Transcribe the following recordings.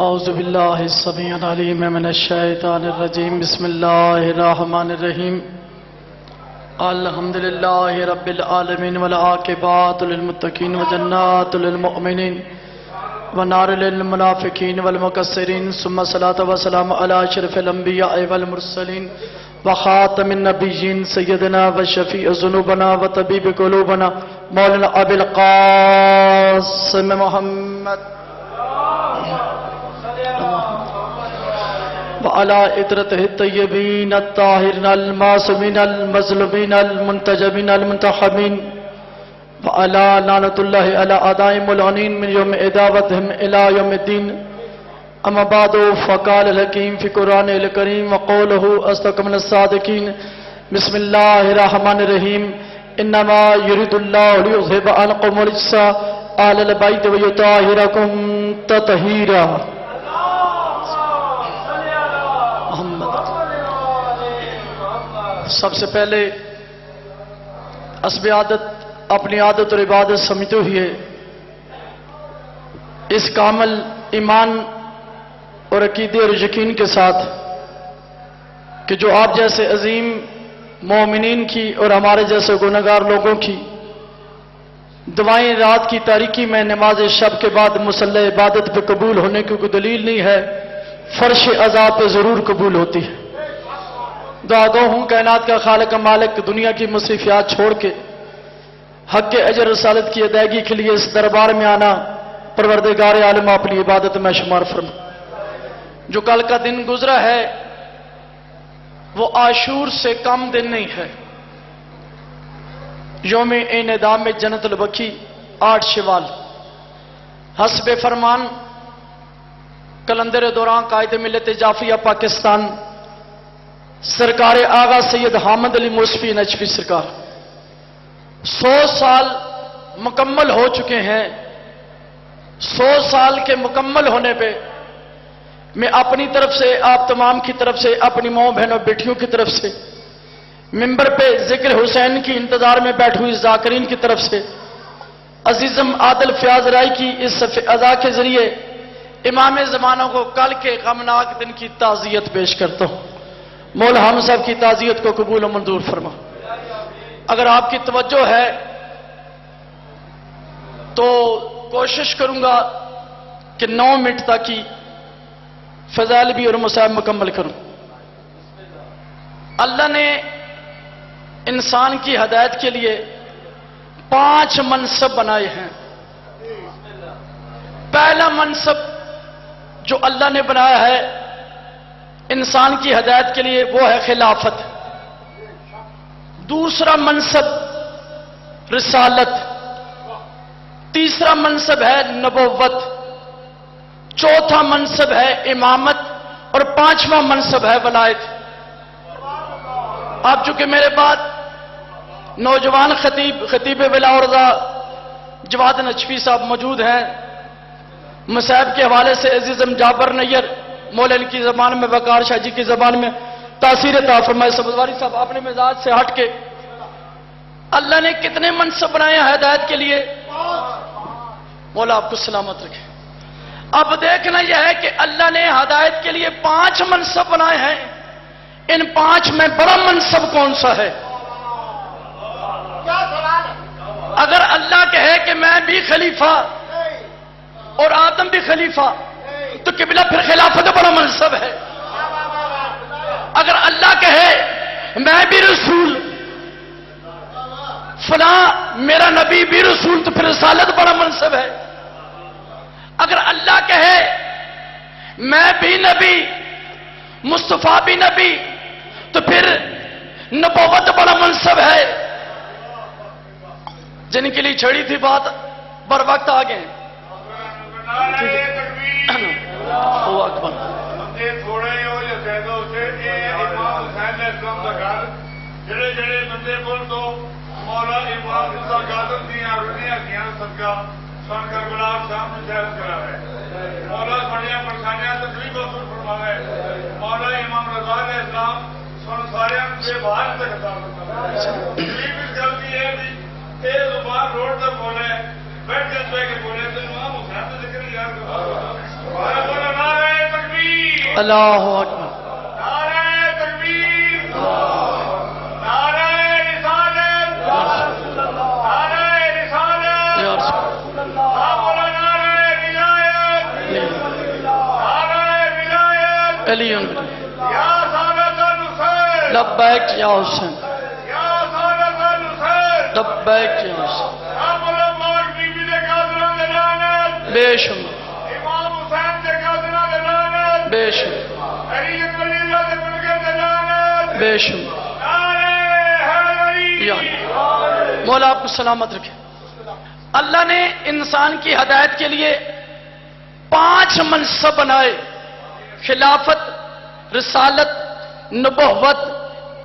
اعوذ باللہ السمیع العلیم من الشیطان الرجیم بسم اللہ الرحمن الرحیم الحمدللہ رب العالمین والعاقبات للمتقین وجنات للمؤمنین ونار للمنافقین والمکسرین ثم الصلاة والسلام علی اشرف الانبیاء والمرسلین وخاتم النبیین سیدنا وشفیع ذنوبنا وطبیب قلوبنا مولانا ابی القاسم محمد وعلى عطرته الطيبين الطاهرين المعصومين المظلومين المنتجبين المنتخبين وعلى لعنة الله على أعدائهم العنين من يوم عداوتهم إلى يوم الدين أما بعد فقال الحكيم في قرآن الكريم وقوله أصدق من الصادقين بسم الله الرحمن الرحيم إنما يريد الله ليذهب عنكم الرجس أهل البيت ويطهركم تطهيرا. سب سے پہلے حسب عادت اپنی عادت اور عبادت سمجھتے ہوئے اس کامل ایمان اور عقیدے اور یقین کے ساتھ کہ جو آپ جیسے عظیم مومنین کی اور ہمارے جیسے گنہگار لوگوں کی دعائیں رات کی تاریکی میں نماز شب کے بعد مصلی عبادت پہ قبول ہونے کی کوئی دلیل نہیں ہے، فرش عذاب پہ ضرور قبول ہوتی ہے. دعا گو ہوں کائنات کا خالق مالک دنیا کی مصروفیات چھوڑ کے حق کے اجر رسالت کی ادائیگی کے لیے اس دربار میں آنا پروردگار عالم اپنی عبادت میں شمار فرما. جو کل کا دن گزرا ہے وہ عاشور سے کم دن نہیں ہے. یوم انعدام میں جنت البقیع 8 شوال حسب فرمان کلندر دوران قائد ملت جعفریہ پاکستان سرکار آغا سید حامد علی موسفی نجفی سرکار 100 سال مکمل ہو چکے ہیں. 100 سال کے مکمل ہونے پہ میں اپنی طرف سے آپ تمام کی طرف سے اپنی ماں بہنوں بیٹیوں کی طرف سے ممبر پہ ذکر حسین کی انتظار میں بیٹھ ہوئی ذاکرین کی طرف سے عزیزم عادل فیاض رائی کی اس صف ادا کے ذریعے امام زمانوں کو کل کے غمناک دن کی تعزیت پیش کرتا ہوں. مولا ہم سب کی تعزیت کو قبول و منظور فرما. اگر آپ کی توجہ ہے تو کوشش کروں گا کہ 9 منٹ تک کی فضائل بھی اور مصائب مکمل کروں. اللہ نے انسان کی ہدایت کے لیے 5 منصب بنائے ہیں. پہلا منصب جو اللہ نے بنایا ہے انسان کی ہدایت کے لیے وہ ہے خلافت. دوسرا منصب رسالت. تیسرا منصب ہے نبوت. چوتھا منصب ہے امامت اور 5واں منصب ہے ولایت. آپ چونکہ میرے بعد نوجوان خطیب ولا ارضا جواد نجفی صاحب موجود ہیں. مصائب کے حوالے سے عزیزم جابر نیر مولن کی زبان میں وقار شاہ جی کی زبان میں تاثیر عطا فرمائے. سبزواری صاحب اپنے مزاج سے ہٹ کے اللہ نے کتنے منصب بنائے ہیں ہدایت کے لیے؟ مولا آپ کو سلامت رکھے. اب دیکھنا یہ ہے کہ اللہ نے ہدایت کے لیے 5 منصب بنائے ہیں. ان 5 میں بڑا منصب کون سا ہے؟ اگر اللہ کہے کہ میں بھی خلیفہ اور آدم بھی خلیفہ تو قبلہ پھر خلافت بڑا منصب ہے. اگر اللہ کہے میں بھی رسول فلاں میرا نبی بھی رسول تو پھر رسالت بڑا منصب ہے. اگر اللہ کہے میں بھی نبی مصطفیٰ بھی نبی تو پھر نبوت بڑا منصب ہے. جن کے لیے چھڑی تھی بات بر وقت آ گئے. اللہ اکبر. تھوڑے ہو یا زیادہ اسے امام حسین علیہ السلام کا گھر جڑے جڑے بندے بول تو مولا امام رضا قادر دیاں رنیاں کیاں صدقہ سن کر گلاب صاحب نے شہر کرا ہے. مولا بڑیاں پریشانیاں تکلیف دور فرماوے. مولا امام رضا علیہ السلام سن سارے سے باہر تک عطا فرماوے. تکلیف اس گل کی ہے بھی اے زبان روڈ تک بولے بیٹھ کے بولے تو امام حسین کا ذکر یاد کرو. اللہ اکبر نعرہ تکبیر نعرہ رسالت نعرہ رسالت یا رسول نعرہ ولایت نعرہ ولایت علی یا سادت الحسین لبیک یا حسین یا سادت الحسین لبیک یا حسین مولا پاک بی بی دے قادراں دے لعنت بے شمار امام حسین دے قادراں دے لعنت بے شمار علی ولی اللہ دے ملکے دے لعنت بے شمار نعرہ حیدری یا مولا آپ کو سلامت رکھے۔ اللہ نے انسان کی ہدایت کے لیے 5 منصب بنائے: خلافت، رسالت، نبوت،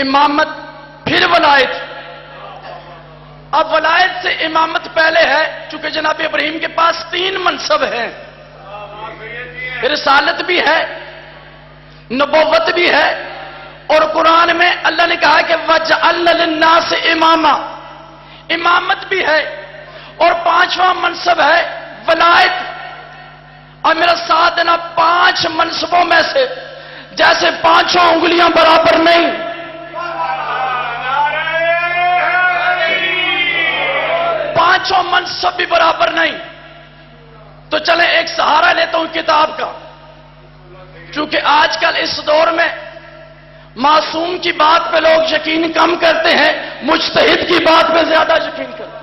امامت، پھر ولایت۔ اب ولایت سے امامت پہلے ہے، چونکہ جناب ابراہیم کے پاس 3 منصب ہیں، رسالت بھی ہے، نبوت بھی ہے، اور قرآن میں اللہ نے کہا کہ وَجَعَلْنَا لِلنَّاسِ إِمَامًا، امامت بھی ہے، اور 5واں منصب ہے ولایت۔ اور میرا ساتھ دینا 5 منصبوں میں سے جیسے 5 انگلیاں برابر نہیں، نعرہ حیدری 5 منصب بھی برابر نہیں۔ تو چلیں ایک سہارا لیتا ہوں کتاب کا، چونکہ آج کل اس دور میں معصوم کی بات پہ لوگ یقین کم کرتے ہیں، مجتہد کی بات پہ زیادہ یقین کرتے ہیں۔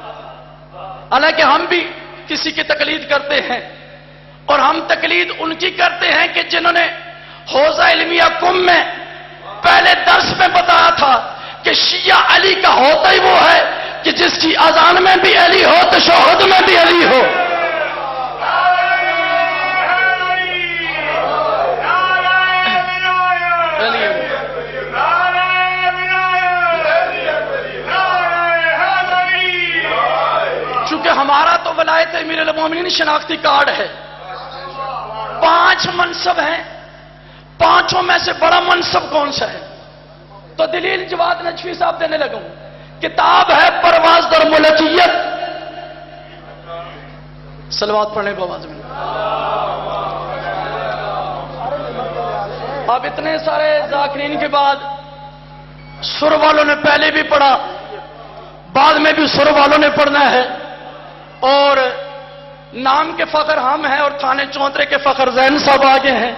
حالانکہ ہم بھی کسی کی تقلید کرتے ہیں، اور ہم تقلید ان کی کرتے ہیں کہ جنہوں نے حوزہ علمیہ کم میں پہلے درس میں بتایا تھا کہ شیعہ علی کا ہوتا ہی وہ ہے کہ جس کی اذان میں بھی علی ہو، تشہد میں بھی علی ہو۔ چونکہ ہمارا تو ولایت امیر المومنین شناختی کارڈ ہے، 5 منصب ہیں، 5 میں سے بڑا منصب کون سا ہے؟ تو دلیل جواد نجفی صاحب دینے لگا ہوں۔ کتاب ہے پرواز در ملکیت، صلوات پڑھنے کو آواز میں۔ اب اتنے سارے ذاکرین کے بعد سر والوں نے پہلے بھی پڑھا، بعد میں بھی سر والوں نے پڑھنا ہے، اور نام کے فخر ہم ہیں اور تھانے چونترے کے فخر زین صاحب آگے ہیں۔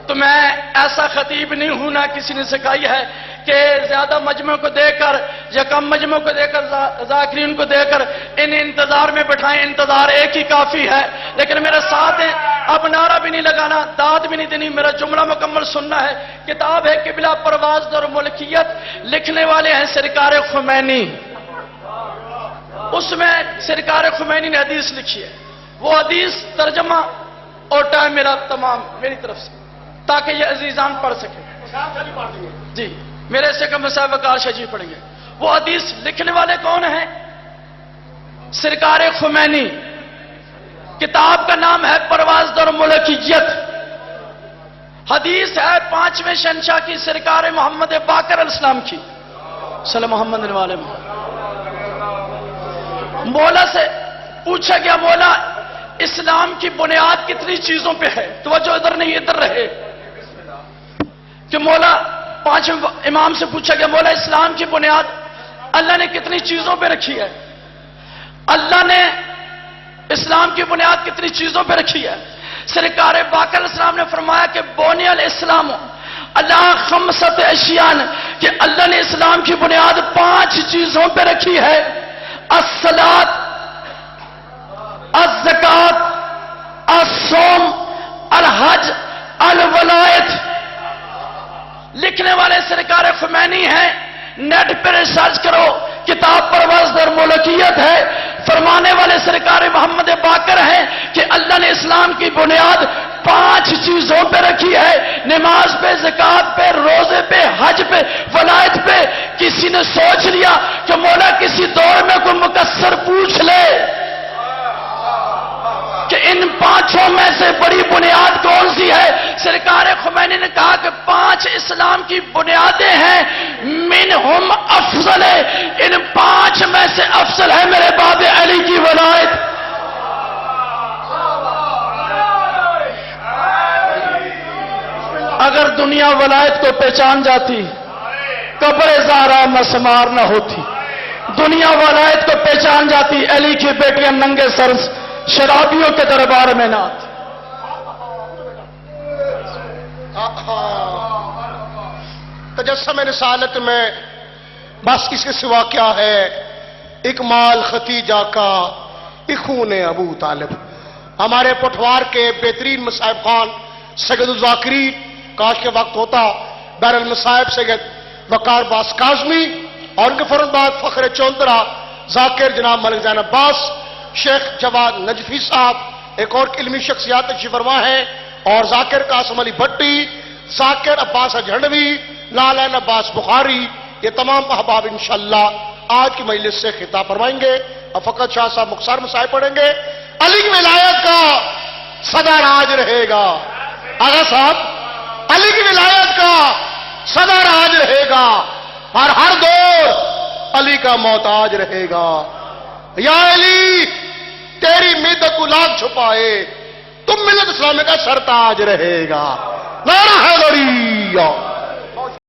تو میں ایسا خطیب نہیں ہوں، نہ کسی نے سکھائی ہے کہ زیادہ مجمع کو دے کر یا کم مجمع کو دے کر ذاکرین کو دے کر انہیں انتظار میں بٹھائیں، انتظار ایک ہی کافی ہے۔ لیکن میرے ساتھ ہیں، اب نعرہ بھی نہیں لگانا، داد بھی نہیں دینی، میرا جملہ مکمل سننا ہے۔ کتاب ہے قبلہ پرواز در ملکیت، لکھنے والے ہیں سرکار خمینی۔ اس میں سرکار خمینی نے حدیث لکھی ہے، وہ حدیث ترجمہ اور ٹائم میرا تمام میری طرف سے، تاکہ یہ عزیزان پڑھ سکیں۔ جی میرے سے کم صاحب وقار شاہ جی پڑھیں گے۔ وہ حدیث لکھنے والے کون ہیں؟ سرکار خمینی۔ کتاب کا نام ہے پرواز در ملکیت۔ حدیث ہے 5ویں شہنشاہ کی، سرکار محمد باقر علیہ السلام کی، صلی محمد علیہ وسلم۔ مولا سے پوچھا گیا، مولا اسلام کی بنیاد کتنی چیزوں پہ ہے؟ توجہ ادھر نہیں ادھر رہے کہ مولا 5 امام سے پوچھا گیا، مولا اسلام کی بنیاد اللہ نے کتنی چیزوں پہ رکھی ہے؟ اللہ نے اسلام کی بنیاد کتنی چیزوں پہ رکھی ہے؟ سرکار باقر علیہ السلام نے فرمایا کہ بنی الاسلام اللہ خمسۃ اشیاء، کہ اللہ نے اسلام کی بنیاد 5 چیزوں پہ رکھی ہے: الصلاۃ، الزکات، الصوم، الحج، الولایت۔ لکھنے والے سرکار خمینی ہیں، نیٹ پہ ریسرچ کرو، کتاب پرواز در ملکیت ہے۔ فرمانے والے سرکار محمد باقر ہیں کہ اللہ نے اسلام کی بنیاد 5 چیزوں پہ رکھی ہے: نماز پہ، زکات پہ، روزے پہ، حج پہ، ولایت پہ۔ کسی نے سوچ لیا کہ مولا کسی دور میں کوئی مقصر پوچھ لے کہ ان 5 میں سے بڑی بنیاد کون سی ہے؟ سرکار خمینی نے کہا کہ 5 اسلام کی بنیادیں ہیں، منہم افضل ہے، ان 5 میں سے افضل ہے میرے باب علی کی ولایت۔ اگر دنیا ولایت کو پہچان جاتی قبر زہرا مسمار نہ ہوتی. دنیا ولایت کو پہچان جاتی علی کی بیٹیاں ننگے سر شرابیوں کے دربار میں نہ آتی. تجسم رسالت میں بس اس کے سوا کیا ہے؟ اکمال ختیجہ کا اخون ابو طالب. ہمارے پٹھوار کے بہترین مصاحب خان سید الذاکرین، کاش کے وقت ہوتا، بہر المصاحب سید وقار باس کاظمی، اور ان کے فوراً بعد فخر چوندرا ذاکر جناب ملک زین عباس، شیخ جواد نجفی صاحب ایک اور علمی شخصیات تشریف فرما ہے، اور ذاکر قاسم علی بھٹی، ذاکر عباس اجھنوی، نالین عباس بخاری، یہ تمام احباب انشاءاللہ آج کی مجلس سے خطاب فرمائیں گے. اور فقط شاہ صاحب مختصر مصائب پڑھیں گے. علی کی ولایت کا سدا راج رہے گا. آغا صاحب، علی کی ولایت کا سدا راج رہے گا، اور ہر دور علی کا محتاج رہے گا. یا علی تیری مدت کو لاکھ چھپائے، تم ملت اسلامی کا سرتاج رہے گا. نعرہ حیدریہ.